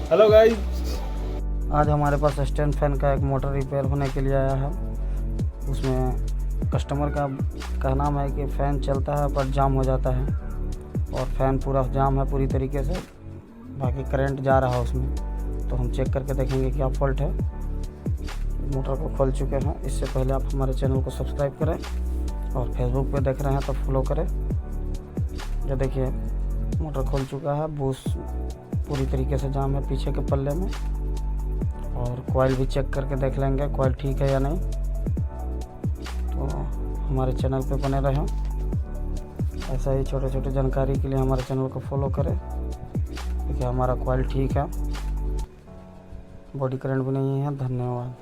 Hello guys, आज हमारे पास stand fan का एक मोटर रिपेयर होने के लिए आया है। उसमें कस्टमर का कहना है कि फ़ैन चलता है पर जाम हो जाता है और फ़ैन पूरा जाम है पूरी तरीके से, बाकी करंट जा रहा है उसमें। तो हम चेक करके देखेंगे क्या फॉल्ट है। मोटर को खोल चुके हैं। इससे पहले आप हमारे चैनल को सब्सक्राइब करें और फेसबुक पे देख रहे हैं तो फॉलो करें। ये देखिए मोटर खोल चुका है, बूस पूरी तरीके से जाम है पीछे के पल्ले में। और कॉइल भी चेक करके देख लेंगे कॉइल ठीक है या नहीं। तो हमारे चैनल पे बने रहें। ऐसा ही छोटे छोटे जानकारी के लिए हमारे चैनल को फॉलो करें। देखिए हमारा कॉइल ठीक है, बॉडी करंट भी नहीं है। धन्यवाद।